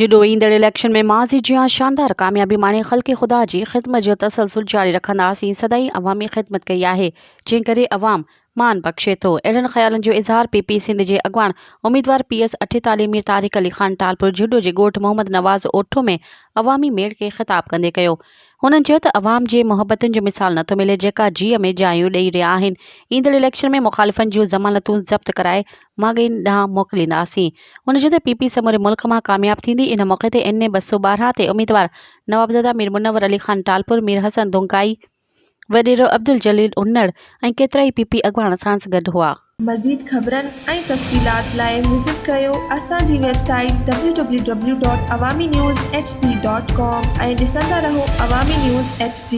जुडो ईंदड़ इलेक्शन में माज़ी जियां शानदार कामयाबी माणे ख़ल्क़े ख़ुदा जी ख़िदमत जो तसलसल जारी रखंदासीं। सदाई अवामी ख़िदमत कई आहे, जंहिं करे अवाम मान बख़्शे थो। अहिड़नि ख़्यालनि जो इज़हार PP सिंध जे अॻवान उम्मीदवार PS 48 मीर तारिक अली ख़ान टालपुर जुडो जे ॻोठ मोहम्मद नवाज़ ओठो में अवामी मेड़ खे ख़िताब कंदे कयो। हुननि चयो त अवाम जे मुहबतुनि जो मिसाल नथो मिले, जेका जीअ में जायूं ॾेई रहिया आहिनि। ईंदड़ इलेक्शन में मुख़ालिफ़नि जूं ज़मानतूं ज़ब्त कराए माॻेन ॾांहुं मोकिलींदासीं। हुन चयो त PP समूरे मुल्क मां कामयाब थींदी। इन मौक़े ते NA 212 ते उम्मीदवार नवाबज़ादा मीर मुनव्वर अली ख़ान टालपुर, मीर हसन दुंगाई, वडेरो अब्दुल जलील उन्नड़ ऐं केतिरा ई PP अॻवान सां गॾु हुआ। मज़ीद ख़बरनि ऐं तफ़सीलात लाइ विज़िट कयो असांजी वेबसाइट www.awamiNewsHD.com ऐं ॾिसंदा रहो अवामी न्यूज़ HD।